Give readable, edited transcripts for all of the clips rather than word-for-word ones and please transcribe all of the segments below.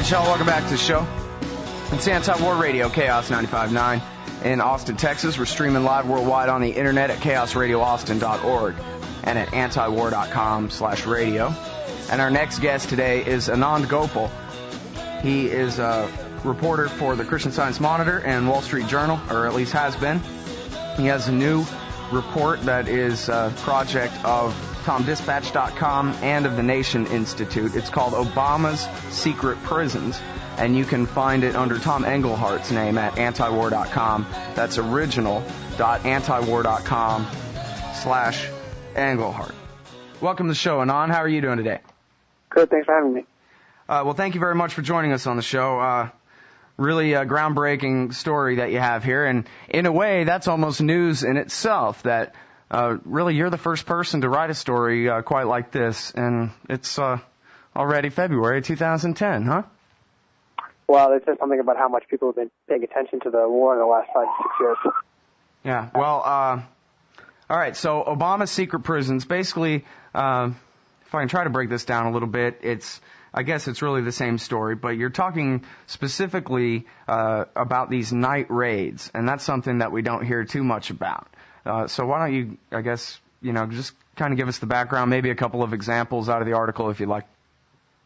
y'all. Welcome back to the show. It's Anti-War Radio, Chaos 95.9 in Austin, Texas. We're streaming live worldwide on the internet at chaosradioaustin.org and at antiwar.com/radio. And our next guest today is Anand Gopal. He is a reporter for the Christian Science Monitor and Wall Street Journal, or at least has been. He has a new report that is a project of TomDispatch.com and of the Nation Institute. It's called Obama's Secret Prisons, and you can find it under Tom Englehart's name at antiwar.com. That's original.antiwar.com/Englehart. Welcome to the show, Anand. How are you doing today? Good, thanks for having me. Well, thank you very much for joining us on the show. Really a groundbreaking story that you have here, and in a way, that's almost news in itself, that really you're the first person to write a story quite like this, and it's already February 2010, huh? Well, it says something about how much people have been paying attention to the war in the last 5 to 6 years. Yeah, well, all right, so Obama's Secret Prisons, basically, if I can try to break this down a little bit, I guess it's really the same story, but you're talking specifically about these night raids, and that's something that we don't hear too much about. So why don't you, I guess, just kind of give us the background, maybe a couple of examples out of the article if you'd like.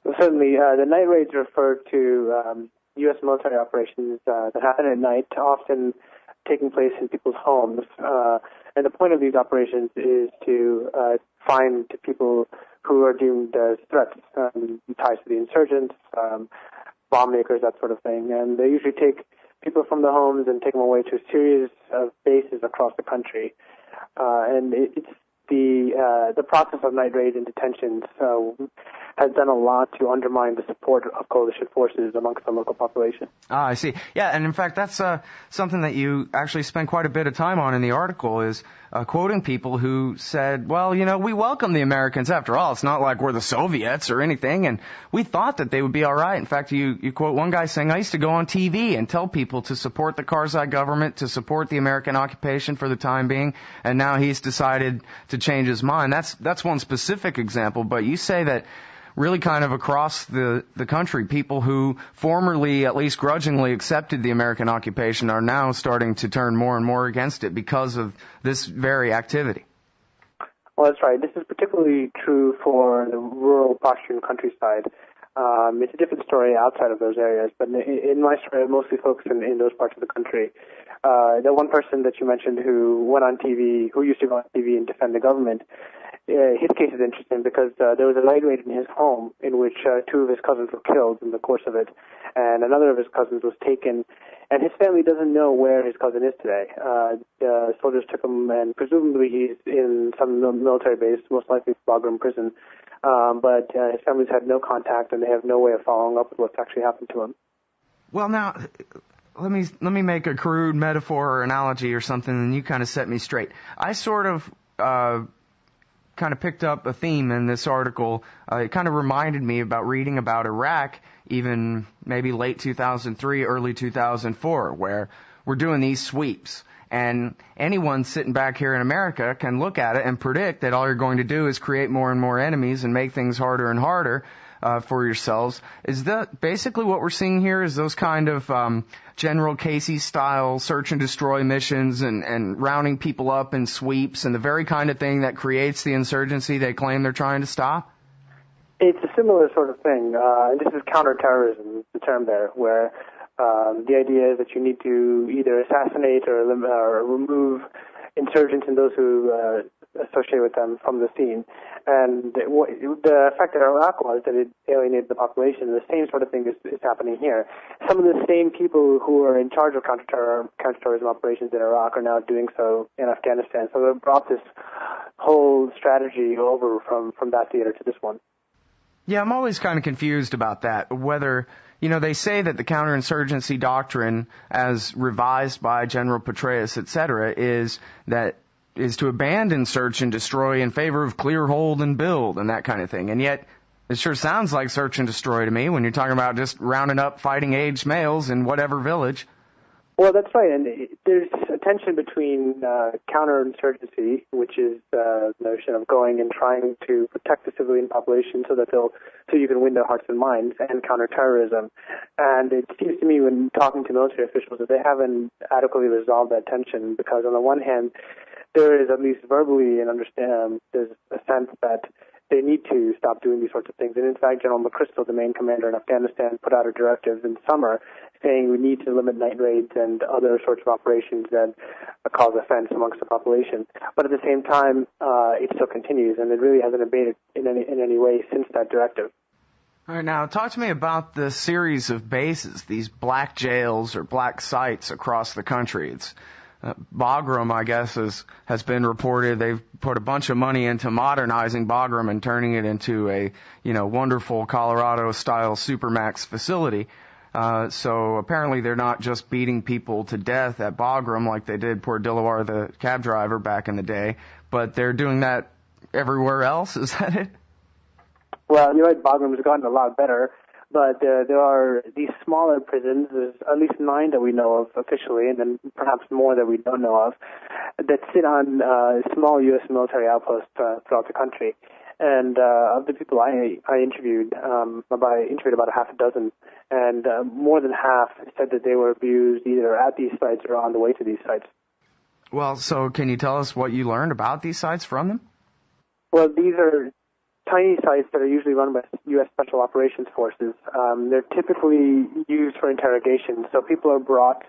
Well, certainly, the night raids refer to U.S. military operations that happen at night, often taking place in people's homes. And the point of these operations is to find people who are deemed as threats, ties to the insurgents, bomb makers, that sort of thing. And they usually take people from the homes and take them away to a series of bases across the country. And it's the process of night raids and detentions has done a lot to undermine the support of coalition forces amongst the local population. Ah, I see. Yeah, and in fact, that's something that you actually spend quite a bit of time on in the article, is quoting people who said, well, we welcome the Americans. After all, it's not like we're the Soviets or anything, and we thought that they would be all right. In fact, you quote one guy saying, I used to go on TV and tell people to support the Karzai government, to support the American occupation for the time being, and now he's decided to change his mind. That's one specific example, but you say that really kind of across the country, people who formerly, at least grudgingly, accepted the American occupation are now starting to turn more and more against it because of this very activity. Well, that's right. This is particularly true for the rural Pashtun countryside. It's a different story outside of those areas, but in my story, I mostly focus in those parts of the country. The one person that you mentioned who went on TV, who used to go on TV and defend the government, his case is interesting because there was a night raid in his home in which 2 of his cousins were killed in the course of it, and another of his cousins was taken, and his family doesn't know where his cousin is today. The soldiers took him, and presumably he's in some military base, most likely Bagram prison, but his family's had no contact, and they have no way of following up with what's actually happened to him. Well, now, let me make a crude metaphor or analogy or something, and you kind of set me straight. I sort of kind of picked up a theme in this article. It kind of reminded me about reading about Iraq, even maybe late 2003, early 2004, where we're doing these sweeps. And anyone sitting back here in America can look at it and predict that all you're going to do is create more and more enemies and make things harder and harder for yourselves. Is that basically what we're seeing here? Is those kind of General Casey-style search and destroy missions and rounding people up in sweeps and the very kind of thing that creates the insurgency they claim they're trying to stop? It's a similar sort of thing. This is counterterrorism, the term there, where the idea is that you need to either assassinate or remove insurgents and those who associate with them from the scene. And the effect in Iraq was that it alienated the population. The same sort of thing is happening here. Some of the same people who are in charge of counterterrorism operations in Iraq are now doing so in Afghanistan. So they brought this whole strategy over from that theater to this one. Yeah, I'm always kind of confused about that, whether, they say that the counterinsurgency doctrine, as revised by General Petraeus, etc., is to abandon search and destroy in favor of clear, hold, and build, and that kind of thing. And yet, it sure sounds like search and destroy to me when you're talking about just rounding up fighting-age males in whatever village. Well, that's right, and there's a tension between counterinsurgency, which is the notion of going and trying to protect the civilian population so you can win their hearts and minds, and counterterrorism. And it seems to me, when talking to military officials, that they haven't adequately resolved that tension, because on the one hand, there is, at least verbally, there's a sense that they need to stop doing these sorts of things. And in fact, General McChrystal, the main commander in Afghanistan, put out a directive in summer saying we need to limit night raids and other sorts of operations that cause offense amongst the population. But at the same time, it still continues, and it really hasn't abated in any way since that directive. All right, now talk to me about the series of bases, these black jails or black sites across the country. It's Bagram, I guess, has been reported. They've put a bunch of money into modernizing Bagram and turning it into a, wonderful Colorado-style supermax facility. So apparently they're not just beating people to death at Bagram like they did poor Dilawar, the cab driver, back in the day, but they're doing that everywhere else. Is that it? Well, you're right, Bagram has gotten a lot better. But there are these smaller prisons, there's at least 9 that we know of officially, and then perhaps more that we don't know of, that sit on small U.S. military outposts throughout the country. And of the people I interviewed, I interviewed about a half a dozen, and more than half said that they were abused either at these sites or on the way to these sites. Well, so can you tell us what you learned about these sites from them? Well, these are tiny sites that are usually run by U.S. Special Operations Forces. They're typically used for interrogation. So people are brought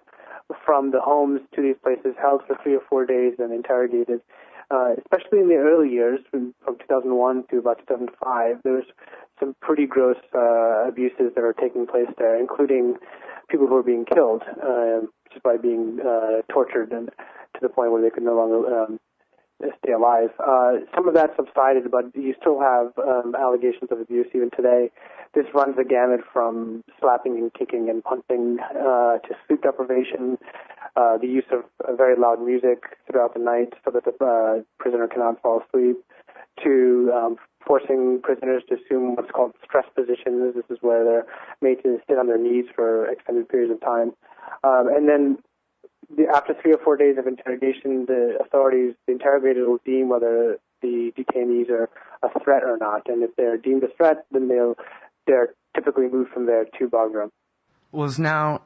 from the homes to these places, held for 3 or 4 days and interrogated. Especially in the early years, from 2001 to about 2005, there's some pretty gross abuses that are taking place there, including people who are being killed just by being tortured and to the point where they could no longer stay alive. Some of that subsided, but you still have allegations of abuse even today. This runs the gamut from slapping and kicking and punching to sleep deprivation, the use of very loud music throughout the night so that the prisoner cannot fall asleep, to forcing prisoners to assume what's called stress positions. This is where they're made to sit on their knees for extended periods of time. And then after 3 or 4 days of interrogation, the interrogators will deem whether the detainees are a threat or not. And if they're deemed a threat, then they're typically moved from there to Bagram. Was now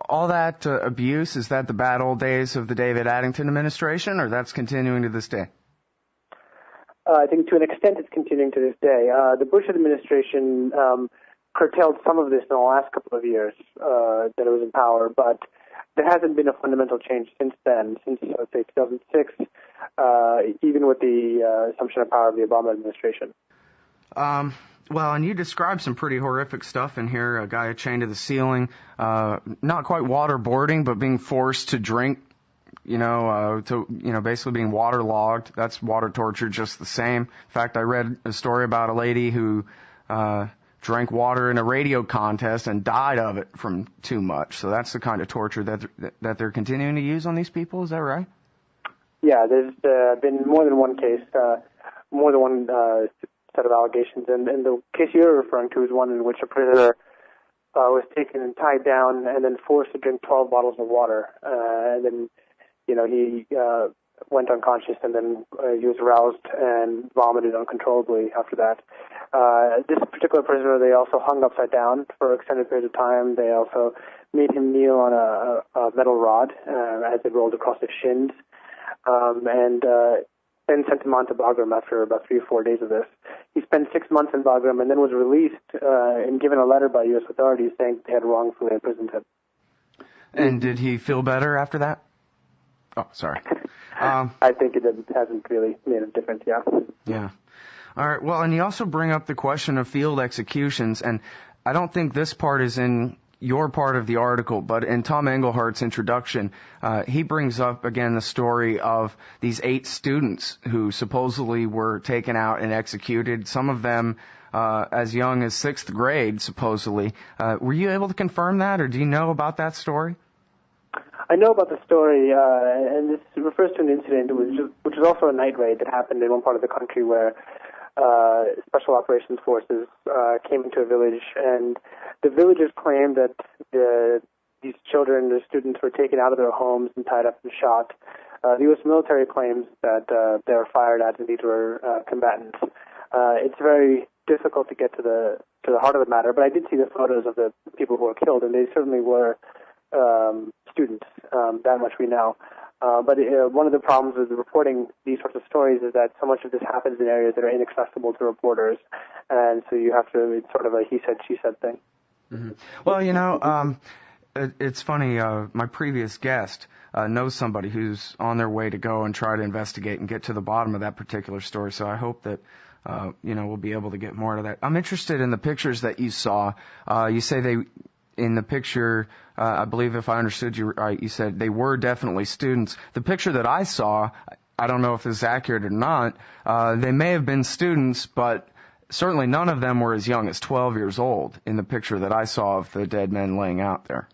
all that abuse, is that the bad old days of the David Addington administration, or that's continuing to this day? I think to an extent it's continuing to this day. The Bush administration curtailed some of this in the last couple of years that it was in power, but there hasn't been a fundamental change since then, since, let's say, 2006, even with the assumption of power of the Obama administration. Well, and you described some pretty horrific stuff in here. A guy chained to the ceiling, not quite waterboarding, but being forced to drink, basically being waterlogged. That's water torture just the same. In fact, I read a story about a lady who drank water in a radio contest and died of it from too much. So that's the kind of torture that they're continuing to use on these people. Is that right? Yeah, there's been more than one case, more than one set of allegations. And the case you're referring to is one in which a prisoner was taken and tied down and then forced to drink 12 bottles of water. And then, he went unconscious, and then he was aroused and vomited uncontrollably after that. This particular prisoner, they also hung upside down for extended periods of time. They also made him kneel on a metal rod as it rolled across his shins, and then sent him on to Bagram after about 3 or 4 days of this. He spent 6 months in Bagram and then was released and given a letter by U.S. authorities saying they had wrongfully imprisoned him. And did he feel better after that? Oh, sorry. I think it hasn't really made a difference, yeah. Yeah. All right. Well, and you also bring up the question of field executions, and I don't think this part is in your part of the article, but in Tom Englehart's introduction, he brings up again the story of these 8 students who supposedly were taken out and executed, some of them as young as 6th grade, supposedly. Were you able to confirm that, or do you know about that story? I know about the story, and this refers to an incident which was also a night raid that happened in one part of the country where Special Operations Forces came into a village, and the villagers claimed that the these children, the students, were taken out of their homes and tied up and shot. The U.S. military claims that they were fired at and these were combatants. It's very difficult to get to the heart of the matter, but I did see the photos of the people who were killed, and they certainly were students. That much we know. But one of the problems with reporting these sorts of stories is that so much of this happens in areas that are inaccessible to reporters, and so you have to, it's sort of a he said, she said thing. Mm-hmm. Well, it's funny, my previous guest knows somebody who's on their way to go and try to investigate and get to the bottom of that particular story, so I hope that we'll be able to get more of that. I'm interested in the pictures that you saw. You say in the picture, I believe if I understood you right, you said they were definitely students. The picture that I saw, I don't know if this is accurate or not, they may have been students, but certainly none of them were as young as 12 years old in the picture that I saw of the dead men laying out there.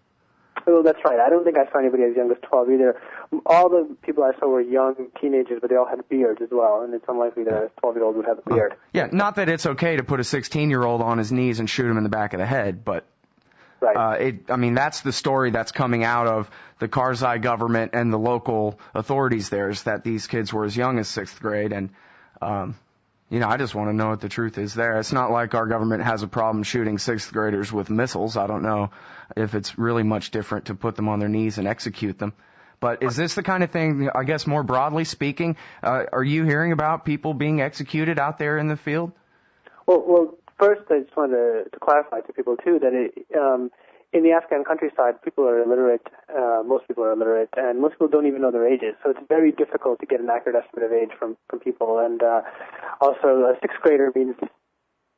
Oh, that's right. I don't think I saw anybody as young as 12 either. All the people I saw were young teenagers, but they all had beards as well, and it's unlikely that a 12-year-old would have a beard. Yeah, not that it's okay to put a 16-year-old on his knees and shoot him in the back of the head, but right. That's the story that's coming out of the Karzai government and the local authorities there, is that these kids were as young as 6th grade, and I just want to know what the truth is there. It's not like our government has a problem shooting 6th graders with missiles. I don't know if it's really much different to put them on their knees and execute them. But is this the kind of thing, I guess more broadly speaking, are you hearing about people being executed out there in the field? Well, first I just wanted to clarify to people, too, that in the Afghan countryside, people are illiterate, most people are illiterate, and most people don't even know their ages. So it's very difficult to get an accurate estimate of age from people. And also, a 6th grader means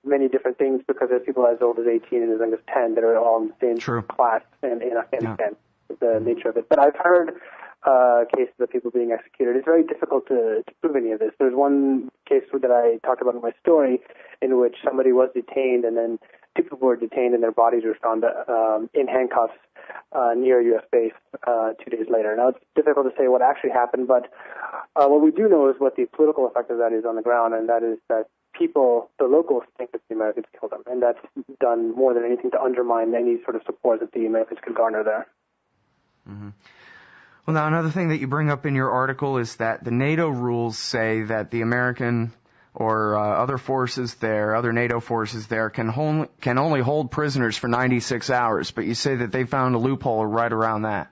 many different things because there's people as old as 18 and as young as 10 that are all in the same class in Afghanistan, the nature of it. But I've heard cases of people being executed. It's very difficult to prove any of this. There's one case that I talked about in my story in which somebody was detained, and then 2 people were detained and their bodies were found in handcuffs near a U.S. base 2 days later. Now, it's difficult to say what actually happened, but what we do know is what the political effect of that is on the ground, and that is that people, the locals, think that the Americans killed them, and that's done more than anything to undermine any sort of support that the Americans could garner there. Mm-hmm. Well, now, another thing that you bring up in your article is that the NATO rules say that the American or other forces there, other NATO forces there, can only hold prisoners for 96 hours, but you say that they found a loophole right around that.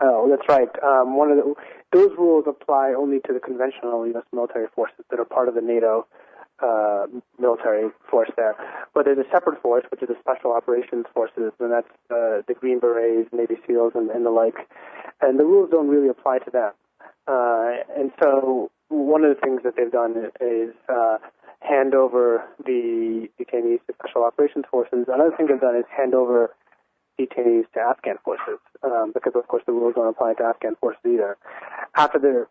Oh, that's right. Those rules apply only to the conventional U.S. military forces that are part of the NATO military force there. But there's a separate force, which is the Special Operations Forces, and that's the Green Berets, Navy SEALs, and the like. And the rules don't really apply to them. And so one of the things that they've done is hand over the detainees to Special Operations Forces. Another thing they've done is hand over detainees to Afghan forces, because, of course, the rules don't apply to Afghan forces either. After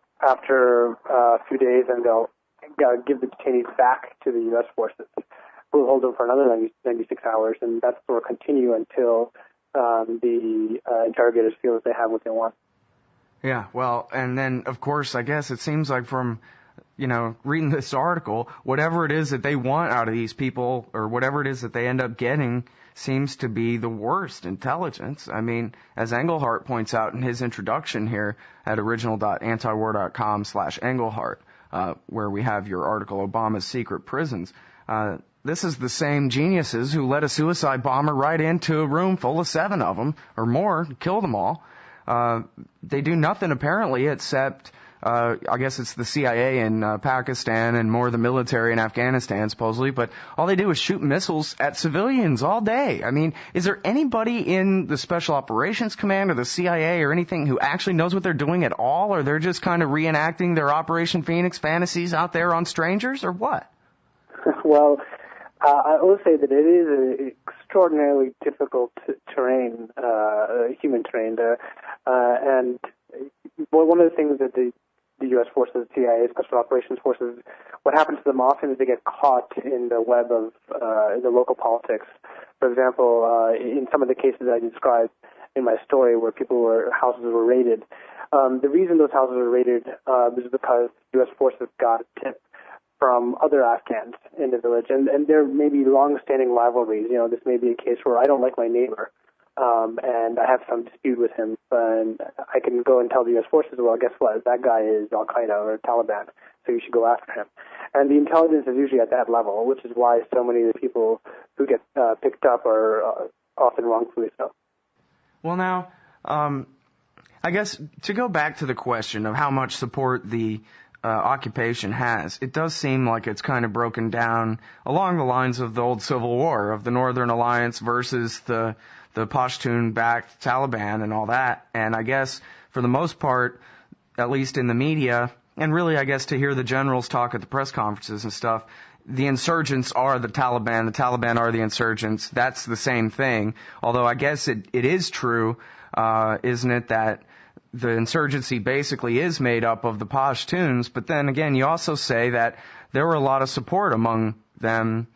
a few days, and they'll give the detainees back to the U.S. forces. We'll hold them for another 96 hours, and that will continue until the interrogators feel that they have what they want. Yeah, well, and then, of course, I guess it seems like from, reading this article, whatever it is that they want out of these people, or whatever it is that they end up getting, seems to be the worst intelligence. I mean, as Engelhardt points out in his introduction here at original.antiwar.com/Engelhardt, where we have your article, Obama's Secret Prisons, this is the same geniuses who let a suicide bomber right into a room full of 7 of them, or more, kill them all. They do nothing apparently except, I guess it's the CIA in Pakistan and more the military in Afghanistan supposedly, but all they do is shoot missiles at civilians all day. I mean, is there anybody in the Special Operations Command or the CIA or anything who actually knows what they're doing at all, or they're just kind of reenacting their Operation Phoenix fantasies out there on strangers, or what? Well, I will say that it is an extraordinarily difficult terrain, human terrain there, and one of the things that the U.S. forces, CIA, Special Operations Forces, what happens to them often is they get caught in the web of the local politics. For example, in some of the cases I described in my story where houses were raided, the reason those houses were raided is because U.S. forces got a tip from other Afghans in the village, and there may be long-standing rivalries. This may be a case where I don't like my neighbor, and I have some dispute with him, and I can go and tell the U.S. forces, well, guess what? That guy is Al-Qaeda or Taliban, so you should go after him. And the intelligence is usually at that level, which is why so many of the people who get picked up are often wrongfully so. Well, now, I guess to go back to the question of how much support the occupation has, it does seem like it's kind of broken down along the lines of the old Civil War, of the Northern Alliance versus the Pashtun-backed Taliban and all that. And I guess for the most part, at least in the media, and really I guess to hear the generals talk at the press conferences and stuff, the insurgents are the Taliban are the insurgents. That's the same thing. Although I guess it is true, isn't it, that the insurgency basically is made up of the Pashtuns, but then again, you also say that there were a lot of support among them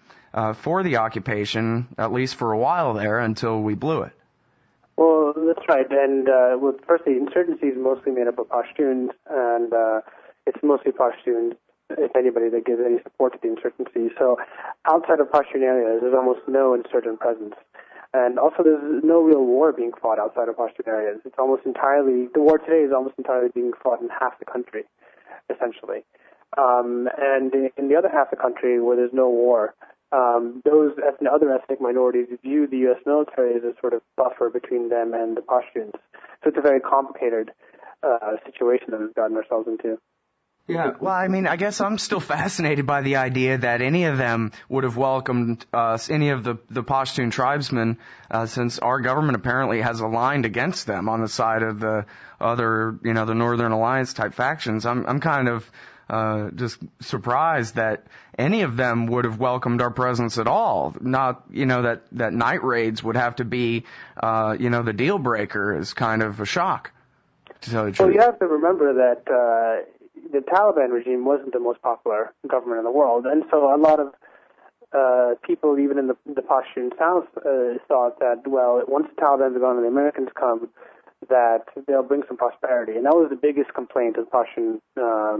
for the occupation, at least for a while there, until we blew it. Well, that's right. And first, the insurgency is mostly made up of Pashtuns, and it's mostly Pashtuns, if anybody, that gives any support to the insurgency. So outside of Pashtun areas, there's almost no insurgent presence. And also, there's no real war being fought outside of Pashtun areas. It's almost entirely, the war today is almost entirely being fought in half the country, essentially. And in the other half of the country where there's no war, those other ethnic minorities view the U.S. military as a sort of buffer between them and the Pashtuns. So it's a very complicated situation that we've gotten ourselves into. Yeah, well, I mean, I guess I'm still fascinated by the idea that any of them would have welcomed us, any of the Pashtun tribesmen, since our government apparently has aligned against them on the side of the other, the Northern Alliance type factions. I'm kind of just surprised that any of them would have welcomed our presence at all. Not, that night raids would have to be, the deal breaker is kind of a shock, to tell you the truth. Well, you have to remember that the Taliban regime wasn't the most popular government in the world, and so a lot of people, even in the Pashtun South, thought that, well, once the Taliban are gone and the Americans come, that they'll bring some prosperity. And that was the biggest complaint that Pashtun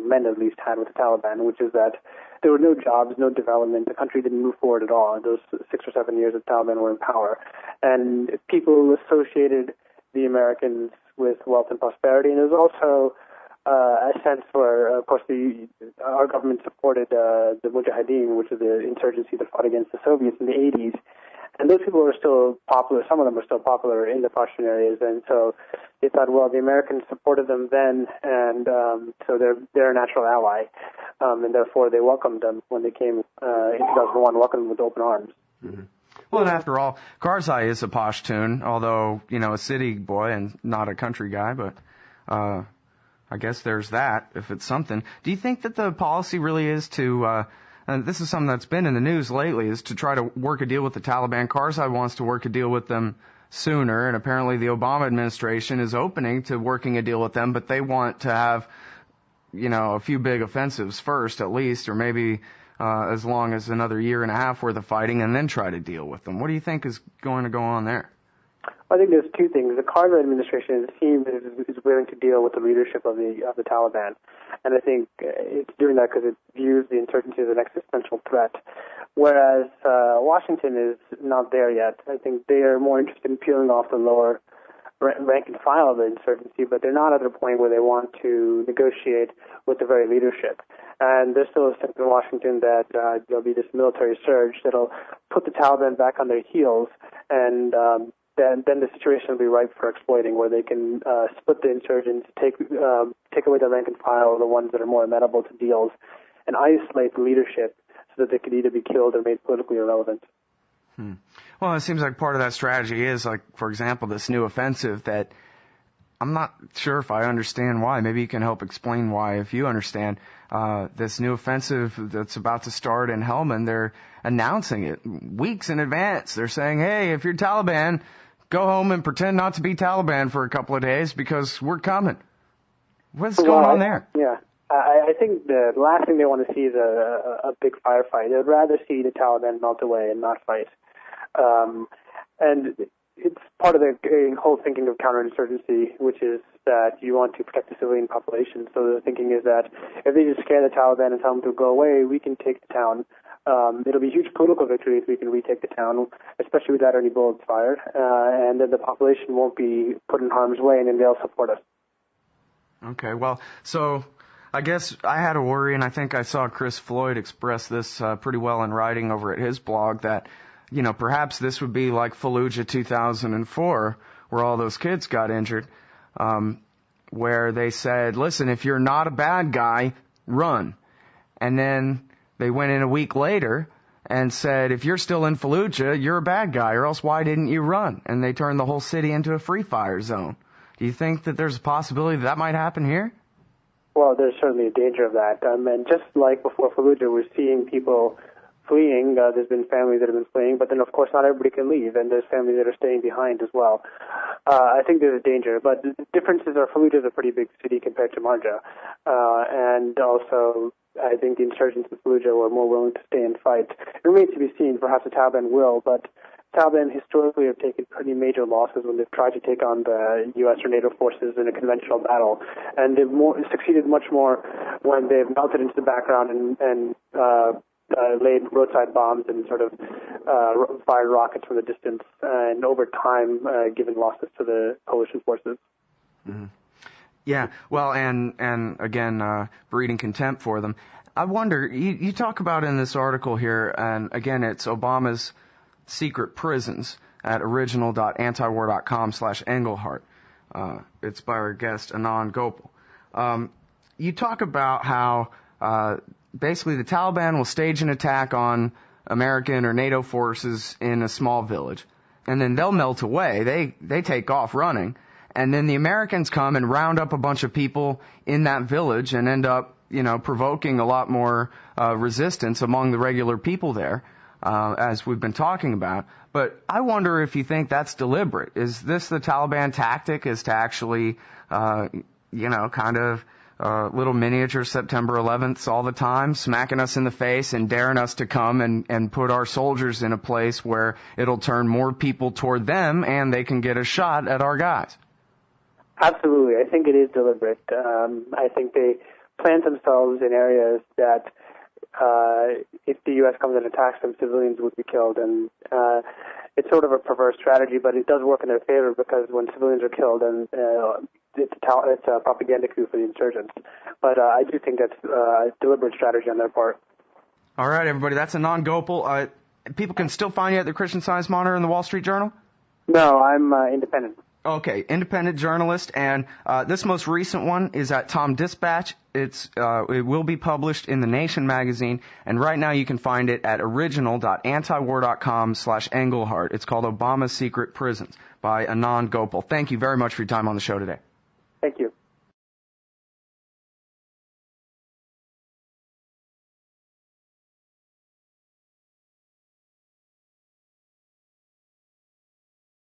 men at least had with the Taliban, which is that there were no jobs, no development. The country didn't move forward at all in those 6 or 7 years that the Taliban were in power. And people associated the Americans with wealth and prosperity. And there was also a sense where, of course, our government supported the Mujahideen, which is the insurgency that fought against the Soviets in the 80s. And those people were still popular. Some of them were still popular in the Pashtun areas. And so they thought, well, the Americans supported them then, and so they're a natural ally. And therefore, they welcomed them when they came in 2001, welcomed them with open arms. Mm-hmm. Well, and after all, Karzai is a Pashtun, although, a city boy and not a country guy, but I guess there's that, if it's something. Do you think that the policy really is to, and this is something that's been in the news lately, is to try to work a deal with the Taliban? Karzai wants to work a deal with them sooner, and apparently the Obama administration is opening to working a deal with them, but they want to have, a few big offensives first, at least, or maybe as long as another year and a half worth of fighting, and then try to deal with them. What do you think is going to go on there? I think there's two things. The Karzai administration, it seems, is willing to deal with the leadership of the Taliban, and I think it's doing that because it views the insurgency as an existential threat. Whereas Washington is not there yet. I think they are more interested in peeling off the lower rank and file of the insurgency, but they're not at a point where they want to negotiate with the very leadership. And there's still a sense in Washington that there'll be this military surge that'll put the Taliban back on their heels, and then the situation will be ripe for exploiting, where they can split the insurgents, take away the rank and file, the ones that are more amenable to deals, and isolate the leadership so that they could either be killed or made politically irrelevant. Well, it seems like part of that strategy is, like, for example, this new offensive that I'm not sure if I understand why. Maybe you can help explain why, if you understand. This new offensive that's about to start in Helmand, they're announcing it weeks in advance. They're saying, hey, if you're Taliban, go home and pretend not to be Taliban for a couple of days because we're coming. What's going on there? Yeah. I think the last thing they want to see is a big firefight. They'd rather see the Taliban melt away and not fight. And it's part of the whole thinking of counterinsurgency, which is that you want to protect the civilian population. So the thinking is that if they just scare the Taliban and tell them to go away, we can take the town It'll be a huge political victory if we can retake the town, especially without any bullets fired, and then the population won't be put in harm's way, and then they'll support us. Okay, well, so I guess I had a worry, and I think I saw Chris Floyd express this pretty well in writing over at his blog, that, you know, perhaps this would be like Fallujah 2004, where all those kids got injured, where they said, listen, if you're not a bad guy, run. And then they went in a week later and said, if you're still in Fallujah, you're a bad guy, or else why didn't you run? And they turned the whole city into a free fire zone. Do you think that there's a possibility that might happen here? Well, there's certainly a danger of that. And just like before Fallujah, we're seeing people fleeing. There's been families that have been fleeing, but then, of course, not everybody can leave, and there's families that are staying behind as well. I think there's a danger, but the differences are Fallujah is a pretty big city compared to Marja, and also I think the insurgents in Fallujah were more willing to stay and fight. It remains to be seen. Perhaps the Taliban will, but Taliban historically have taken pretty major losses when they've tried to take on the U.S. or NATO forces in a conventional battle, and they've succeeded much more when they've melted into the background and laid roadside bombs and sort of fired rockets from the distance, and over time given losses to the coalition forces. Mm-hmm. Yeah, well, and again, breeding contempt for them. I wonder, you talk about in this article here, and again, it's Obama's secret prisons at original.antiwar.com/Engelhardt. It's by our guest, Anand Gopal. You talk about how basically the Taliban will stage an attack on American or NATO forces in a small village, and then they'll melt away. They take off running. And then the Americans come and round up a bunch of people in that village and end up, you know, provoking a lot more resistance among the regular people there, as we've been talking about. But I wonder if you think that's deliberate. Is this the Taliban tactic, is to actually, you know, kind of little miniature September 11ths all the time, smacking us in the face and daring us to come and put our soldiers in a place where it'll turn more people toward them and they can get a shot at our guys? Absolutely. I think it is deliberate. I think they plant themselves in areas that if the U.S. comes and attacks them, civilians would be killed. And it's sort of a perverse strategy, but it does work in their favor because when civilians are killed, and it's a propaganda coup for the insurgents. But I do think that's a deliberate strategy on their part. All right, everybody. That's Anand Gopal. People can still find you at the Christian Science Monitor and the Wall Street Journal? No, I'm independent. Okay, independent journalist, and this most recent one is at Tom Dispatch. It will be published in The Nation magazine, and right now you can find it at original.antiwar.com/Engelhardt. It's called Obama's Secret Prisons by Anand Gopal. Thank you very much for your time on the show today. Thank you.